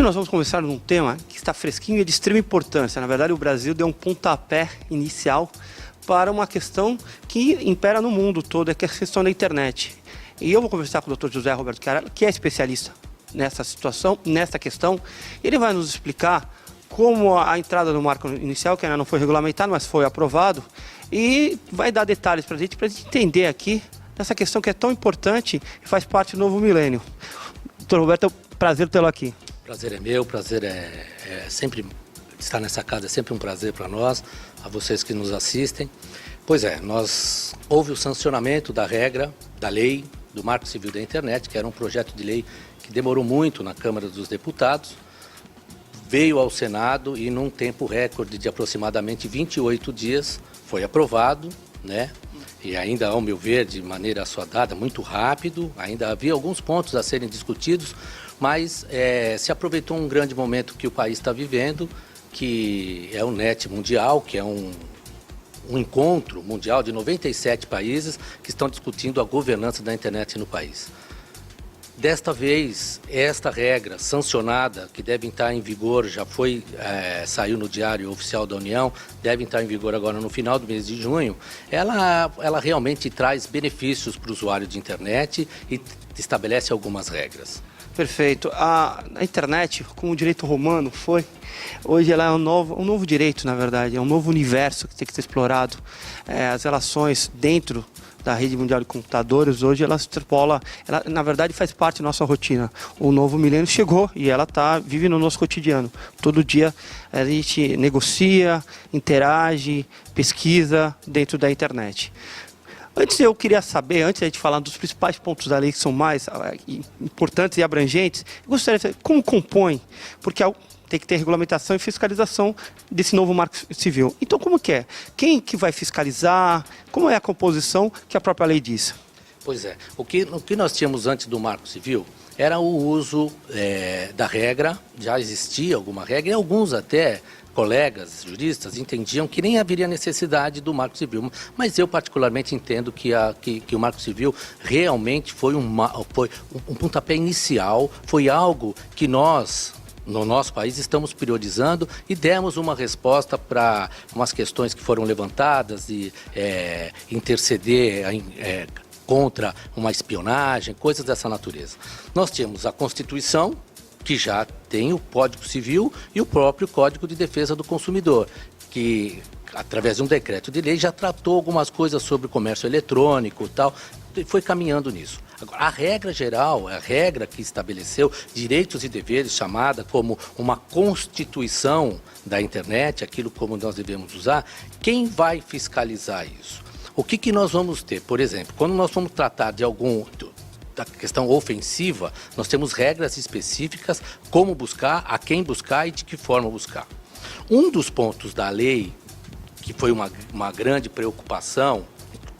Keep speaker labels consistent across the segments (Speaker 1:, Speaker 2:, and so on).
Speaker 1: Hoje nós vamos conversar num tema que está fresquinho e de extrema importância. Na verdade, o Brasil deu um pontapé inicial para uma questão que impera no mundo todo, que é a questão da internet. E eu vou conversar com o Dr. José Roberto Chiarella, que é especialista nessa situação, nessa questão. Ele vai nos explicar como a entrada no marco inicial, que ainda não foi regulamentado, mas foi aprovado, e vai dar detalhes para a gente entender aqui essa questão que é tão importante e faz parte do novo milênio. Dr. Roberto, é um prazer tê-lo aqui.
Speaker 2: Prazer é meu, prazer é sempre estar nessa casa, é sempre um prazer para nós, a vocês que nos assistem. Pois é, houve o sancionamento da regra, da lei, do Marco Civil da Internet, que era um projeto de lei que demorou muito na Câmara dos Deputados, veio ao Senado e num tempo recorde de aproximadamente 28 dias foi aprovado, né? E ainda, ao meu ver, de maneira assodada, muito rápido, ainda havia alguns pontos a serem discutidos, mas se aproveitou um grande momento que o país está vivendo, que é o NET Mundial, que é um encontro mundial de 97 países que estão discutindo a governança da internet no país. Desta vez, esta regra sancionada, que deve estar em vigor, saiu no Diário Oficial da União, deve estar em vigor agora no final do mês de junho, ela realmente traz benefícios para o usuário de internet e estabelece algumas regras.
Speaker 1: Perfeito. A internet, como o direito romano foi, hoje ela é um novo direito, na verdade, é um novo universo que tem que ser explorado. As relações dentro da rede mundial de computadores, hoje ela extrapola, ela na verdade faz parte da nossa rotina. O novo milênio chegou e ela vive no nosso cotidiano. Todo dia a gente negocia, interage, pesquisa dentro da internet. Antes eu queria saber, antes de a gente falar dos principais pontos da lei que são mais importantes e abrangentes, eu gostaria de saber como compõe, porque tem que ter regulamentação e fiscalização desse novo marco civil. Então como que é? Quem que vai fiscalizar? Como é a composição que a própria lei diz?
Speaker 2: Pois é, o que nós tínhamos antes do marco civil era o uso da regra, já existia alguma regra, e alguns até colegas juristas entendiam que nem haveria necessidade do Marco Civil, mas eu particularmente entendo que o Marco Civil realmente foi um pontapé inicial, foi algo que nós, no nosso país, estamos priorizando e demos uma resposta para umas questões que foram levantadas e interceder contra uma espionagem, coisas dessa natureza. Nós tínhamos a Constituição, que já tem o Código Civil e o próprio Código de Defesa do Consumidor, que, através de um decreto de lei, já tratou algumas coisas sobre o comércio eletrônico e tal, e foi caminhando nisso. Agora, a regra geral, a regra que estabeleceu direitos e deveres, chamada como uma constituição da internet, aquilo como nós devemos usar, quem vai fiscalizar isso? O que nós vamos ter? Por exemplo, quando nós vamos tratar da questão ofensiva, nós temos regras específicas, como buscar, a quem buscar e de que forma buscar. Um dos pontos da lei, que foi uma grande preocupação,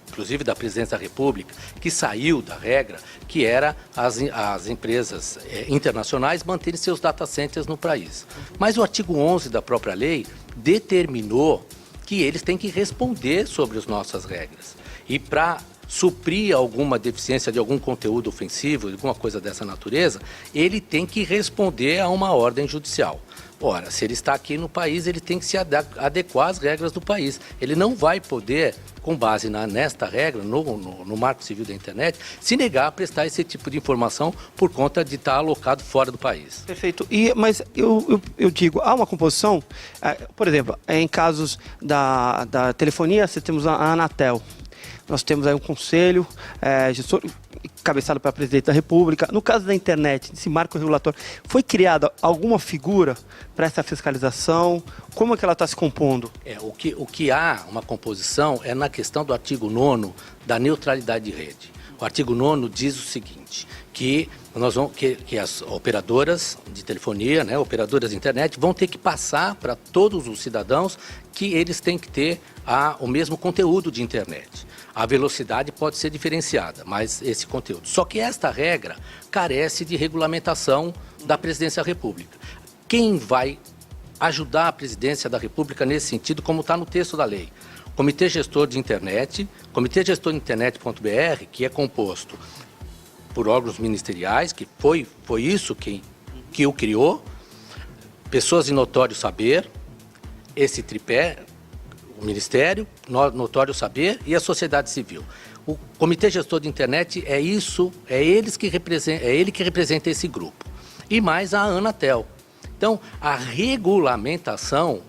Speaker 2: inclusive da Presidência da República, que saiu da regra, que era as empresas internacionais manterem seus data centers no país. Mas o artigo 11 da própria lei determinou que eles têm que responder sobre as nossas regras. E para suprir alguma deficiência de algum conteúdo ofensivo, alguma coisa dessa natureza, ele tem que responder a uma ordem judicial. Ora, se ele está aqui no país, ele tem que se adequar às regras do país. Ele não vai poder, com base nesta regra, no Marco Civil da Internet, se negar a prestar esse tipo de informação por conta de estar alocado fora do país.
Speaker 1: Perfeito. Mas eu digo, há uma composição, por exemplo, em casos da telefonia, nós temos a Anatel. Nós temos aí um conselho, gestor, cabeçado pela Presidente da República. No caso da internet, esse marco regulatório, foi criada alguma figura para essa fiscalização? Como é que ela está se compondo?
Speaker 2: O que há uma composição é na questão do artigo 9º da neutralidade de rede. O artigo 9º diz o seguinte, que as operadoras de telefonia, né, operadoras de internet, vão ter que passar para todos os cidadãos que eles têm que ter o mesmo conteúdo de internet. A velocidade pode ser diferenciada, mas esse conteúdo. Só que esta regra carece de regulamentação da Presidência da República. Quem vai ajudar a Presidência da República nesse sentido, como está no texto da lei? Comitê Gestor de Internet, Comitê Gestor de Internet.br, que é composto por órgãos ministeriais, que foi isso que o criou, pessoas de notório saber, esse tripé, o Ministério, notório saber e a sociedade civil. O Comitê Gestor de Internet é isso, é ele que representa esse grupo. E mais a Anatel. Então, a regulamentação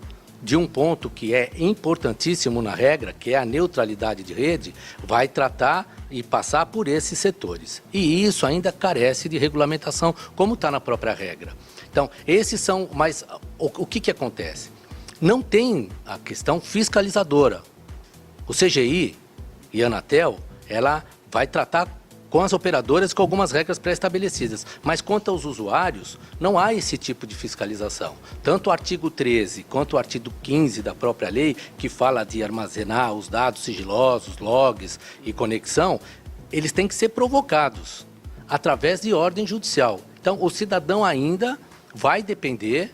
Speaker 2: de um ponto que é importantíssimo na regra, que é a neutralidade de rede, vai tratar e passar por esses setores. E isso ainda carece de regulamentação, como está na própria regra. Então, esses são, mas o que acontece? Não tem a questão fiscalizadora. O CGI e a Anatel, ela vai tratar com as operadoras com algumas regras pré-estabelecidas. Mas quanto aos usuários, não há esse tipo de fiscalização. Tanto o artigo 13 quanto o artigo 15 da própria lei, que fala de armazenar os dados sigilosos, logs e conexão, eles têm que ser provocados através de ordem judicial. Então, o cidadão ainda vai depender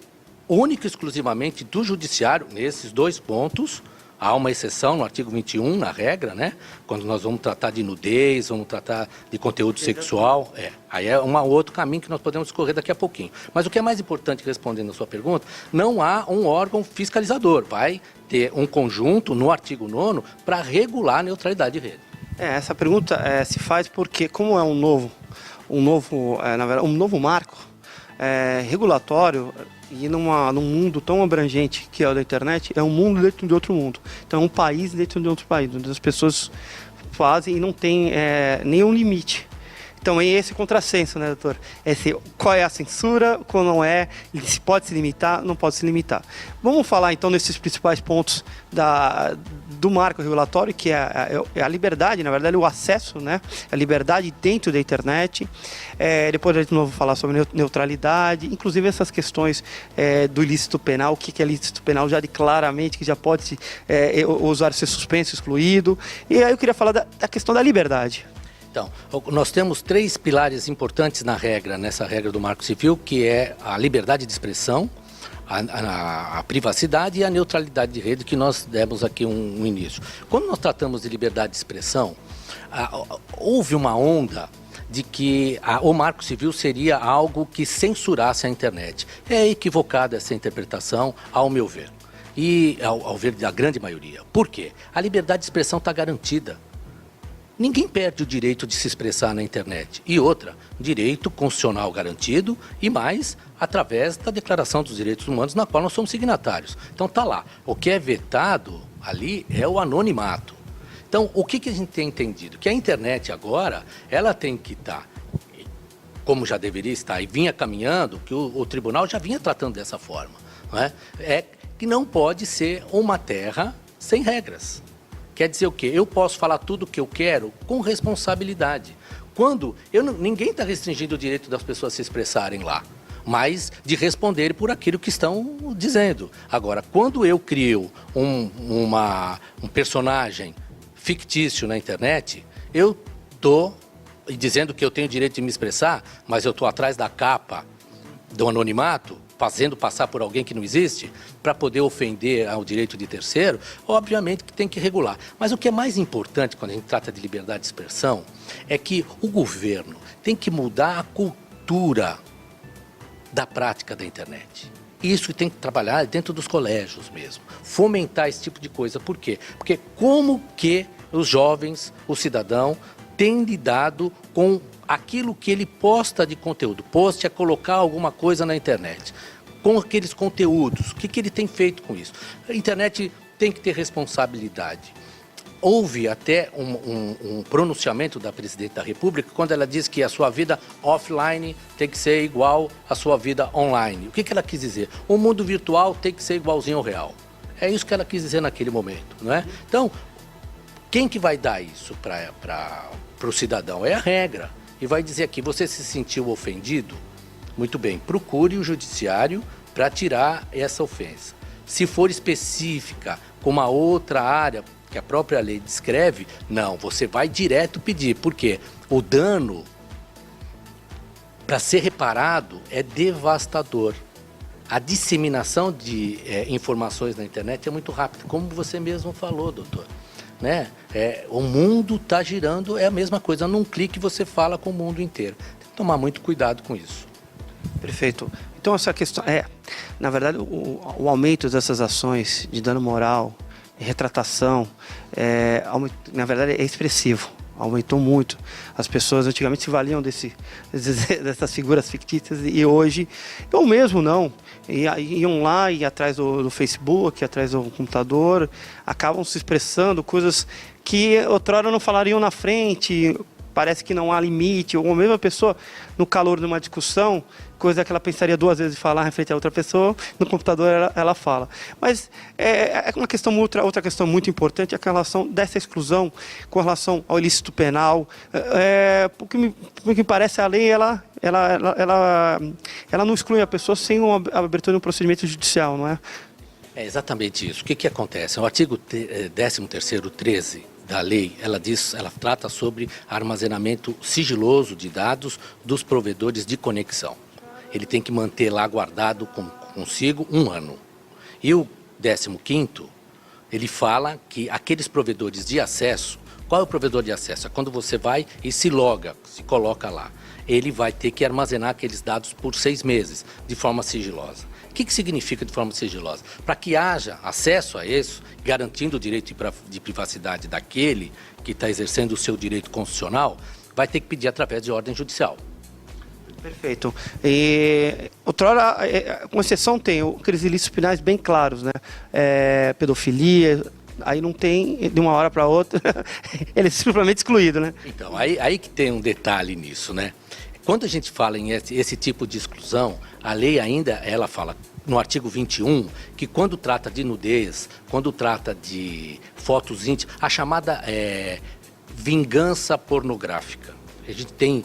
Speaker 2: única e exclusivamente do judiciário nesses dois pontos. Há uma exceção no artigo 21, na regra, né? Quando nós vamos tratar de nudez, vamos tratar de conteúdo sexual. Aí é um outro caminho que nós podemos escorrer daqui a pouquinho. Mas o que é mais importante, respondendo a sua pergunta, não há um órgão fiscalizador. Vai ter um conjunto no artigo 9º para regular a neutralidade de rede.
Speaker 1: Essa pergunta se faz porque, como é um novo marco regulatório, e num mundo tão abrangente que é o da internet, é um mundo dentro de outro mundo. Então é um país dentro de outro país, onde as pessoas fazem e não tem nenhum limite. Então é esse contrassenso, né, doutor? Qual é a censura, qual não é, se pode se limitar, não pode se limitar. Vamos falar então nesses principais pontos do marco regulatório, que é a liberdade, na verdade, o acesso, né? A liberdade dentro da internet. Depois a gente vai falar sobre neutralidade, inclusive essas questões do ilícito penal, o que é ilícito penal, já claramente que já pode o usuário ser suspenso, excluído. E aí eu queria falar da questão da liberdade.
Speaker 2: Então, nós temos 3 pilares importantes nessa regra do Marco Civil, que é a liberdade de expressão, a privacidade e a neutralidade de rede, que nós demos aqui um início. Quando nós tratamos de liberdade de expressão, houve uma onda de que o Marco Civil seria algo que censurasse a internet. É equivocada essa interpretação, ao meu ver, e ao ver da grande maioria. Por quê? A liberdade de expressão está garantida. Ninguém perde o direito de se expressar na internet. E outra, direito constitucional garantido e mais através da Declaração dos Direitos Humanos, na qual nós somos signatários. Então está lá. O que é vetado ali é o anonimato. Então, o que a gente tem entendido? Que a internet agora, ela tem que estar, como já deveria estar, e vinha caminhando, que o tribunal já vinha tratando dessa forma, não é? É que não pode ser uma terra sem regras. Quer dizer o quê? Eu posso falar tudo o que eu quero com responsabilidade. Ninguém está restringindo o direito das pessoas se expressarem lá, mas de responderem por aquilo que estão dizendo. Agora, quando eu crio um personagem fictício na internet, eu estou dizendo que eu tenho o direito de me expressar, mas eu estou atrás da capa do anonimato, fazendo passar por alguém que não existe, para poder ofender ao direito de terceiro, obviamente que tem que regular. Mas o que é mais importante quando a gente trata de liberdade de expressão é que o governo tem que mudar a cultura da prática da internet. Isso tem que trabalhar dentro dos colégios mesmo, fomentar esse tipo de coisa. Por quê? Porque como que os jovens, o cidadão, têm lidado com aquilo que ele posta de conteúdo. Poste é colocar alguma coisa na internet. Com aqueles conteúdos, o que ele tem feito com isso? A internet tem que ter responsabilidade. Houve até um pronunciamento da Presidente da República quando ela disse que a sua vida offline tem que ser igual à sua vida online. O que ela quis dizer? O mundo virtual tem que ser igualzinho ao real. É isso que ela quis dizer naquele momento, não é? Então, quem que vai dar isso para o cidadão? É a regra. E vai dizer aqui, você se sentiu ofendido? Muito bem, procure o judiciário para tirar essa ofensa. Se for específica, com uma outra área que a própria lei descreve, não, você vai direto pedir. Por quê? O dano, para ser reparado, é devastador. A disseminação de informações na internet é muito rápida, como você mesmo falou, doutor. Né? O mundo está girando, é a mesma coisa, num clique você fala com o mundo inteiro. Tem que tomar muito cuidado com isso.
Speaker 1: Perfeito. Então, essa questão na verdade, o aumento dessas ações de dano moral, de retratação, na verdade, é expressivo. Aumentou muito. As pessoas antigamente se valiam dessas figuras fictícias e hoje, ou mesmo não, iam lá, iam atrás do Facebook, atrás do computador, acabam se expressando coisas que outrora não falariam na frente. Parece que não há limite, ou a mesma pessoa, no calor de uma discussão, coisa que ela pensaria duas vezes de falar referente a outra pessoa, no computador ela fala. Mas é uma questão, outra questão muito importante, é a relação dessa exclusão com relação ao ilícito penal. O que me parece, a lei, ela não exclui a pessoa sem a abertura de um procedimento judicial, não é?
Speaker 2: É exatamente isso. O que acontece? O artigo 13º, 13 da lei, ela trata sobre armazenamento sigiloso de dados dos provedores de conexão. Ele tem que manter lá guardado consigo 1 ano. E o 15º, ele fala que aqueles provedores de acesso, qual é o provedor de acesso? É quando você vai e se loga, se coloca lá. Ele vai ter que armazenar aqueles dados por 6 meses, de forma sigilosa. O que significa de forma sigilosa? Para que haja acesso a isso, garantindo o direito de privacidade daquele que está exercendo o seu direito constitucional, vai ter que pedir através de ordem judicial.
Speaker 1: Perfeito. E outrora, com exceção, tem aqueles ilícitos penais bem claros, né? Pedofilia, aí não tem, de uma hora para outra, ele é simplesmente excluído, né?
Speaker 2: Então, aí que tem um detalhe nisso, né? Quando a gente fala em esse tipo de exclusão, a lei ainda, ela fala no artigo 21, que quando trata de nudez, quando trata de fotos íntimas, a chamada vingança pornográfica. A gente tem,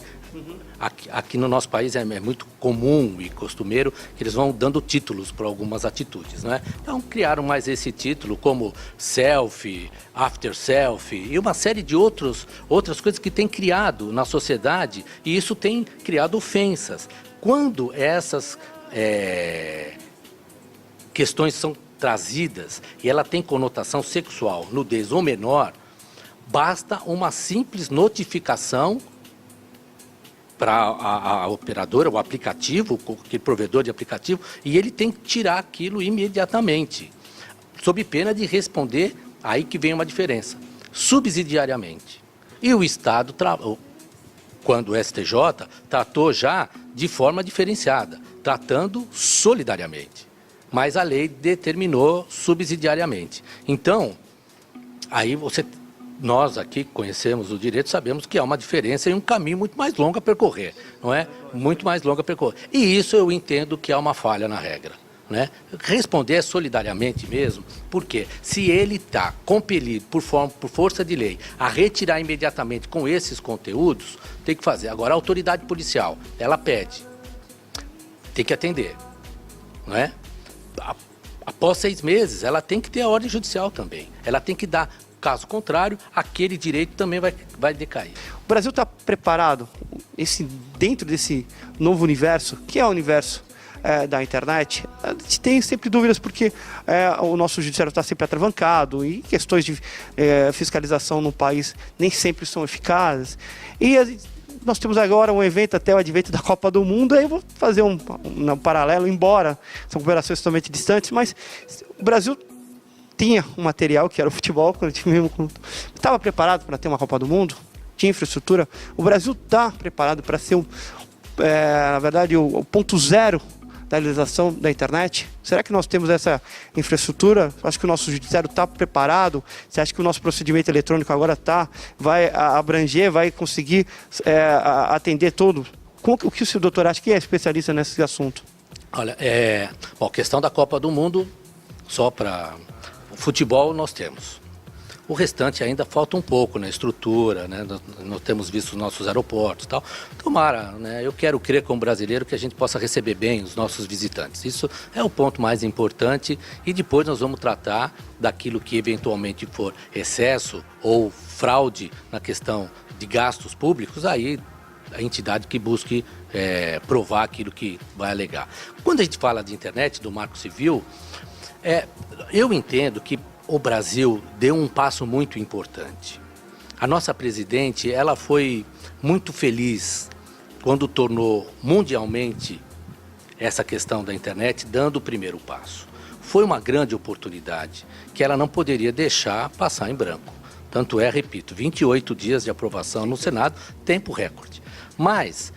Speaker 2: aqui no nosso país é muito comum e costumeiro que eles vão dando títulos para algumas atitudes, né? Então criaram mais esse título como selfie, after selfie e uma série de outras coisas que tem criado na sociedade e isso tem criado ofensas. Quando essas questões são trazidas e ela tem conotação sexual, nudez ou menor, basta uma simples notificação para a operadora, o aplicativo, aquele provedor de aplicativo, e ele tem que tirar aquilo imediatamente, sob pena de responder, aí que vem uma diferença, subsidiariamente. E o Estado, quando o STJ, tratou já de forma diferenciada, tratando solidariamente, mas a lei determinou subsidiariamente. Então, aí nós aqui conhecemos o direito, sabemos que há uma diferença e um caminho muito mais longo a percorrer, não é? Muito mais longo a percorrer. E isso eu entendo que há uma falha na regra, né? Responder solidariamente mesmo, porque se ele está compelido por força de lei a retirar imediatamente com esses conteúdos, tem que fazer. Agora a autoridade policial, ela pede, tem que atender, não é? Após 6 meses, ela tem que ter a ordem judicial também, ela tem que dar. Caso contrário, aquele direito também vai decair.
Speaker 1: O Brasil está preparado dentro desse novo universo, que é o universo da internet? A gente tem sempre dúvidas porque o nosso judiciário está sempre atravancado e questões de fiscalização no país nem sempre são eficazes. E nós temos agora um evento, até o advento da Copa do Mundo, aí eu vou fazer um paralelo, embora são cooperações totalmente distantes, mas o Brasil tinha um material que era o futebol, quando o time mesmo estava preparado para ter uma Copa do Mundo, tinha infraestrutura. O Brasil está preparado para ser, na verdade, o ponto zero da realização da internet. Será que nós temos essa infraestrutura? Acho que o nosso judiciário está preparado. Você acha que o nosso procedimento eletrônico agora vai abranger, vai conseguir atender todo? O que o senhor doutor acha que é especialista nesse assunto?
Speaker 2: Olha, a questão da Copa do Mundo, só para futebol nós temos. O restante ainda falta um pouco na estrutura, né? Nós temos visto os nossos aeroportos e tal. Tomara, né? Eu quero crer como brasileiro que a gente possa receber bem os nossos visitantes. Isso é o ponto mais importante e depois nós vamos tratar daquilo que eventualmente for excesso ou fraude na questão de gastos públicos, aí a entidade que busque provar aquilo que vai alegar. Quando a gente fala de internet, do Marco Civil, eu entendo que o Brasil deu um passo muito importante. A nossa presidente, ela foi muito feliz quando tornou mundialmente essa questão da internet dando o primeiro passo. Foi uma grande oportunidade que ela não poderia deixar passar em branco. Tanto é, repito, 28 dias de aprovação no Senado, tempo recorde. Mas,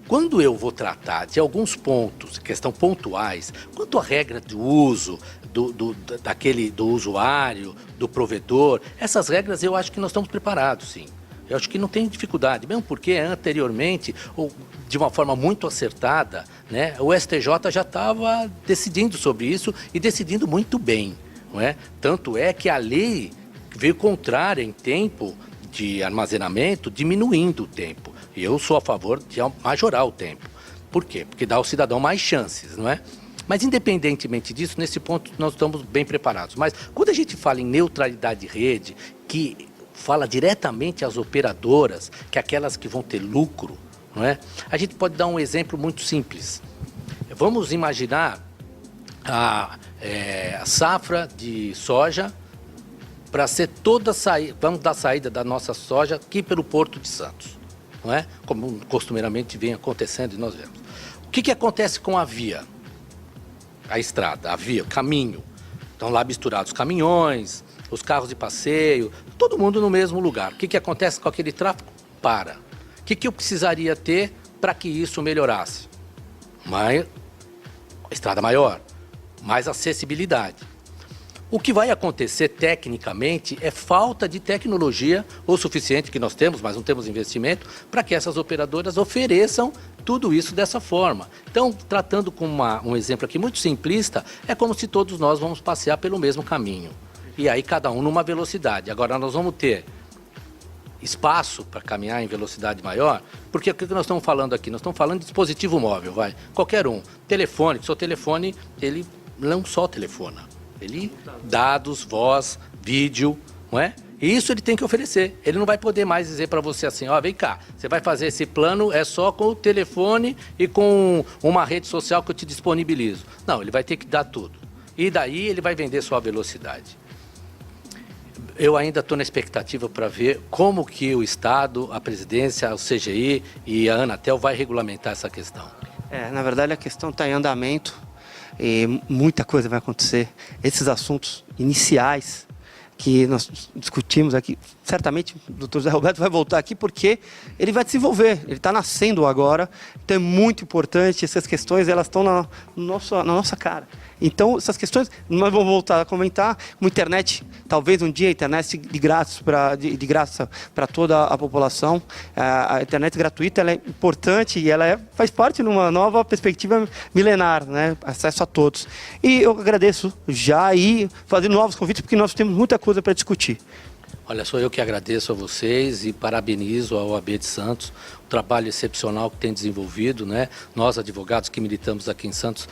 Speaker 2: quando eu vou tratar de alguns pontos, questão pontuais, quanto à regra de uso do usuário, do provedor, essas regras eu acho que nós estamos preparados, sim. Eu acho que não tem dificuldade, mesmo porque anteriormente, ou de uma forma muito acertada, né, o STJ já estava decidindo sobre isso e decidindo muito bem. Não é? Tanto é que a lei veio contrária em tempo de armazenamento, diminuindo o tempo. E eu sou a favor de majorar o tempo. Por quê? Porque dá ao cidadão mais chances, não é? Mas independentemente disso, nesse ponto nós estamos bem preparados. Mas quando a gente fala em neutralidade de rede, que fala diretamente às operadoras, que é aquelas que vão ter lucro, não é? A gente pode dar um exemplo muito simples. Vamos imaginar a safra de soja para ser toda saída, vamos dar saída da nossa soja aqui pelo Porto de Santos, não é? Como costumeiramente vem acontecendo e nós vemos. O que acontece com a via? A estrada, a via, o caminho. Estão lá misturados os caminhões, os carros de passeio, todo mundo no mesmo lugar. O que acontece com aquele tráfego? Para. O que eu precisaria ter para que isso melhorasse? Uma estrada maior, mais acessibilidade. O que vai acontecer tecnicamente é falta de tecnologia o suficiente que nós temos, mas não temos investimento, para que essas operadoras ofereçam tudo isso dessa forma. Então, tratando com um exemplo aqui muito simplista, é como se todos nós vamos passear pelo mesmo caminho. E aí cada um numa velocidade. Agora nós vamos ter espaço para caminhar em velocidade maior, porque o que nós estamos falando aqui? Nós estamos falando de dispositivo móvel, qualquer um. Telefone, seu telefone, ele não só telefona. Ele, dados, voz, vídeo, não é? E isso ele tem que oferecer. Ele não vai poder mais dizer para você assim, ó, vem cá, você vai fazer esse plano é só com o telefone e com uma rede social que eu te disponibilizo. Não, ele vai ter que dar tudo. E daí ele vai vender sua velocidade. Eu ainda estou na expectativa para ver como que o Estado, a presidência, o CGI e a Anatel vai regulamentar essa questão.
Speaker 1: Na verdade, a questão está em andamento e muita coisa vai acontecer. Esses assuntos iniciais que nós discutimos aqui, certamente o doutor Zé Roberto vai voltar aqui porque ele vai desenvolver, ele está nascendo agora, então é muito importante, essas questões elas estão na nossa cara. Então, essas questões, nós vamos voltar a comentar, como internet, talvez um dia a internet de graça para toda a população. A internet gratuita ela é importante e ela faz parte de uma nova perspectiva milenar, né? Acesso a todos. E eu agradeço já e fazendo novos convites, porque nós temos muita coisa para discutir.
Speaker 2: Olha, sou eu que agradeço a vocês e parabenizo a OAB de Santos, o trabalho excepcional que tem desenvolvido, né? Nós, advogados que militamos aqui em Santos,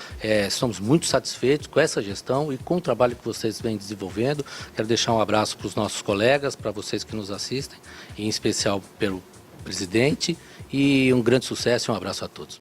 Speaker 2: somos muito satisfeitos com essa gestão e com o trabalho que vocês vêm desenvolvendo. Quero deixar um abraço para os nossos colegas, para vocês que nos assistem, e em especial pelo presidente, e um grande sucesso e um abraço a todos.